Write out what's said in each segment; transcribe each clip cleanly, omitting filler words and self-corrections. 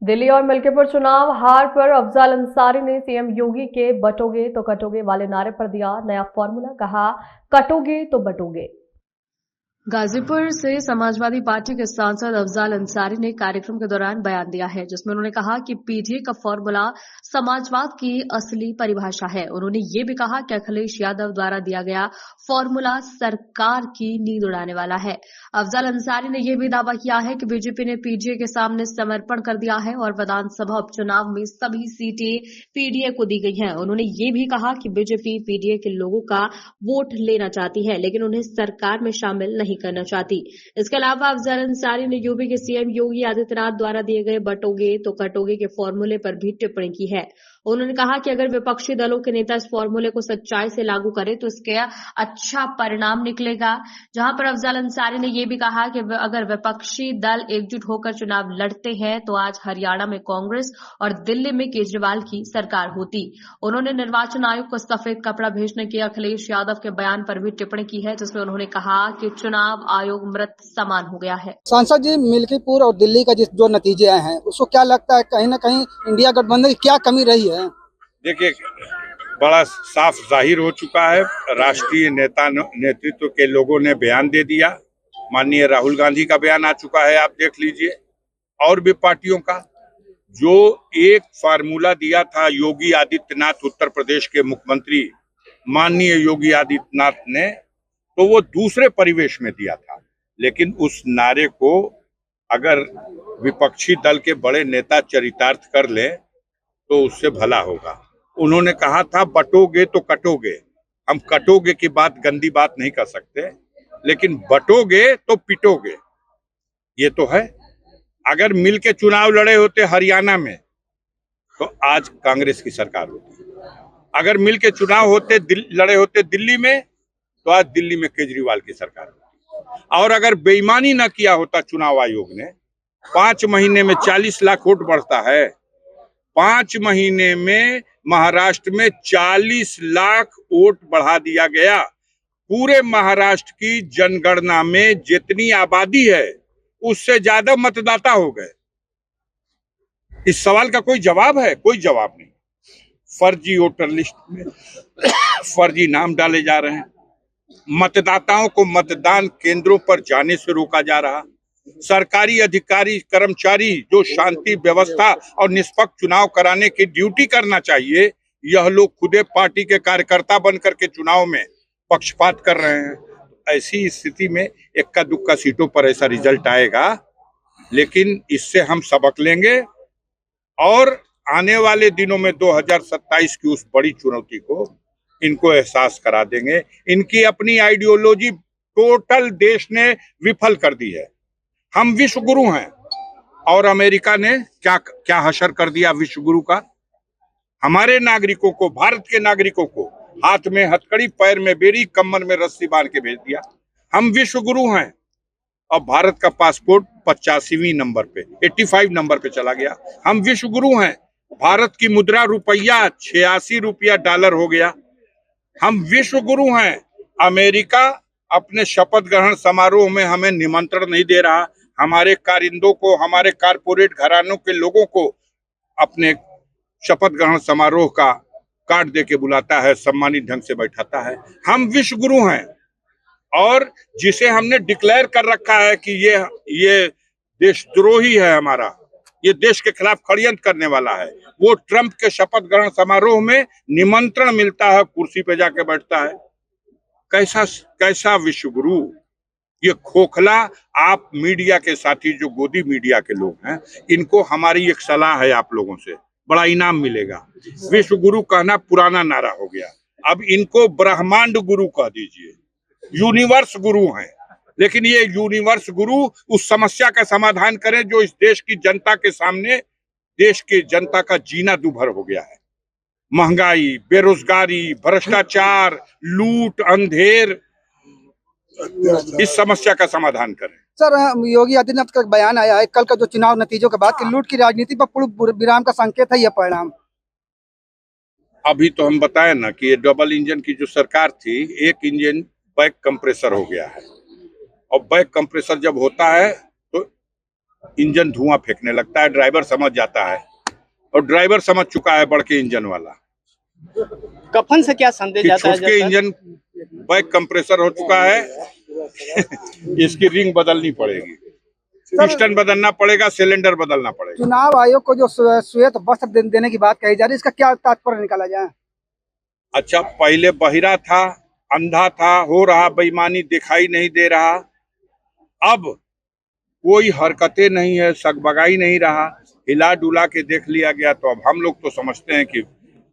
दिल्ली और मिल्कीपुर चुनाव हार पर अफजल अंसारी ने सीएम योगी के बटोगे तो कटोगे वाले नारे पर दिया नया फॉर्मूला, कहा कटोगे तो बटोगे। गाजीपुर से समाजवादी पार्टी के सांसद अफजल अंसारी ने कार्यक्रम के दौरान बयान दिया है, जिसमें उन्होंने कहा कि पीडीए का फॉर्मूला समाजवाद की असली परिभाषा है। उन्होंने ये भी कहा कि अखिलेश यादव द्वारा दिया गया फॉर्मूला सरकार की नींद उड़ाने वाला है। अफजल अंसारी ने यह भी दावा किया है कि बीजेपी ने पीडीए के सामने समर्पण कर दिया है और विधानसभा उपचुनाव में सभी सीटें पीडीए को दी गई हैं। उन्होंने ये भी कहा कि बीजेपी पीडीए के लोगों का वोट लेना चाहती है, लेकिन उन्हें सरकार में शामिल नहीं करना चाहती। इसके अलावा अफजल अंसारी ने यूपी के सीएम योगी आदित्यनाथ द्वारा दिए गए बटोगे तो कटोगे के फॉर्मूले पर भी टिप्पणी की है। उन्होंने कहा कि अगर विपक्षी दलों के नेता इस फॉर्मूले को सच्चाई से लागू करें तो इसका अच्छा परिणाम निकलेगा। जहां पर अफजल अंसारी ने यह भी कहा कि अगर विपक्षी दल एकजुट होकर चुनाव लड़ते हैं तो आज हरियाणा में कांग्रेस और दिल्ली में केजरीवाल की सरकार होती। उन्होंने निर्वाचन आयोग को सफेद कपड़ा भेजने के अखिलेश यादव के बयान पर भी टिप्पणी की है, जिसमें उन्होंने कहा कि चुनाव आयोग मृत समान हो गया है। सांसद जी, मिल्कीपुर और दिल्ली का जो नतीजे आए हैं उसको क्या लगता है, कहीं ना कहीं इंडिया गठबंधन की क्या कमी रही है? देखिए, बड़ा साफ जाहिर हो चुका है। राष्ट्रीय नेतृत्व के लोगों ने बयान दे दिया। माननीय राहुल गांधी का बयान आ चुका है, आप देख लीजिए, और भी पार्टियों का। जो एक फार्मूला दिया था योगी आदित्यनाथ, उत्तर प्रदेश के मुख्यमंत्री माननीय योगी आदित्यनाथ ने, तो वो दूसरे परिवेश में दिया था। लेकिन उस नारे को अगर विपक्षी दल के बड़े नेता चरितार्थ कर ले तो उससे भला होगा। उन्होंने कहा था बटोगे तो कटोगे। हम कटोगे की बात, गंदी बात नहीं कर सकते, लेकिन बटोगे तो पिटोगे, ये तो है। अगर मिल के चुनाव लड़े होते हरियाणा में तो आज कांग्रेस की सरकार होती। अगर मिल के चुनाव लड़े होते दिल्ली में तो आज दिल्ली में केजरीवाल की सरकार होती। और अगर बेईमानी न किया होता चुनाव आयोग ने, 5 महीने में 40 लाख वोट बढ़ता है। 5 महीने में महाराष्ट्र में 40 लाख वोट बढ़ा दिया गया। पूरे महाराष्ट्र की जनगणना में जितनी आबादी है उससे ज्यादा मतदाता हो गए। इस सवाल का कोई जवाब है? कोई जवाब नहीं। फर्जी वोटर लिस्ट में फर्जी नाम डाले जा रहे हैं। मतदाताओं को मतदान केंद्रों पर जाने से रोका जा रहा। सरकारी अधिकारी कर्मचारी जो शांति व्यवस्था और निष्पक्ष चुनाव कराने की ड्यूटी करना चाहिए, यह लोग खुदे पार्टी के कार्यकर्ता बनकर के चुनाव में पक्षपात कर रहे हैं। ऐसी स्थिति में इक्का दुक्का सीटों पर ऐसा रिजल्ट आएगा, लेकिन इससे हम सबक लेंगे और आने वाले दिनों में 2027 की उस बड़ी चुनौती को इनको एहसास करा देंगे। इनकी अपनी आइडियोलॉजी टोटल देश ने विफल कर दी है। हम विश्व गुरु हैं और अमेरिका ने क्या हशर कर दिया विश्व गुरु का। हमारे नागरिकों को, भारत के नागरिकों को हाथ में हथकड़ी, पैर में बेड़ी, कमर में रस्सी बांध के भेज दिया। हम विश्व गुरु हैं और भारत का पासपोर्ट 85वें नंबर पे, 85 नंबर पे चला गया। हम विश्व गुरु हैं। भारत की मुद्रा रुपया 86 रुपया डॉलर हो गया। हम विश्व गुरु हैं। अमेरिका अपने शपथ ग्रहण समारोह में हमें निमंत्रण नहीं दे रहा। हमारे कारिंदों को, हमारे कारपोरेट घरानों के लोगों को अपने शपथ ग्रहण समारोह का कार्ड दे के बुलाता है, सम्मानित ढंग से बैठाता है। हम विश्व गुरु हैं और जिसे हमने डिक्लेयर कर रखा है कि ये देशद्रोही है हमारा, ये देश के खिलाफ षड्यंत्र करने वाला है, वो ट्रंप के शपथ ग्रहण समारोह में निमंत्रण मिलता है, कुर्सी पे जाके बैठता है। कैसा विश्व गुरु? ये खोखला। आप मीडिया के साथी, जो गोदी मीडिया के लोग हैं, इनको हमारी एक सलाह है, आप लोगों से बड़ा इनाम मिलेगा। विश्व गुरु कहना पुराना नारा हो गया, अब इनको ब्रह्मांड गुरु कह दीजिए। यूनिवर्स गुरु हैं, लेकिन ये यूनिवर्स गुरु उस समस्या का समाधान करें जो इस देश की जनता के सामने, देश की जनता का जीना दूभर हो गया है। महंगाई, बेरोजगारी, भ्रष्टाचार, लूट, अंधेर, इस समस्या का समाधान करें। सर, योगी आदित्यनाथ का बयान आया है कल का जो चुनाव नतीजों के बाद कि लूट की राजनीति पर पूर्ण विराम का संकेत है यह परिणाम। अभी तो हम बताए ना कि ये डबल इंजन की जो सरकार थी, एक इंजन बैक कंप्रेसर हो गया है, और बैक कंप्रेसर जब होता है तो इंजन धुआं फेंकने लगता है, ड्राइवर समझ जाता है, और ड्राइवर समझ चुका है बड़के इंजन वाला कफन से क्या संदेश कि जाता है छोटे इंजन बैक कंप्रेसर हो चुका है। इसकी रिंग बदलनी पड़ेगी, पिस्टन बदलना पड़ेगा, सिलेंडर बदलना पड़ेगा। चुनाव आयोग को जो श्वेत वस्त्र देने की बात कही जा रही है, इसका क्या तात्पर्य निकाला जाए? अच्छा, पहले बहिरा था, अंधा था, हो रहा बेईमानी दिखाई नहीं दे रहा, अब कोई हरकतें नहीं है, सकबगाई नहीं रहा, हिला डुला के देख लिया गया, तो अब हम लोग तो समझते हैं कि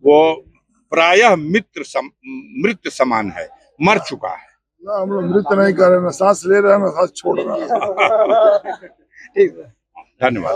वो प्रायः मृत समान है, मर चुका है। ना हम लोग नृत्य नहीं कर रहे, ना सांस ले रहे हैं, ना सांस छोड़ रहे हैं। धन्यवाद।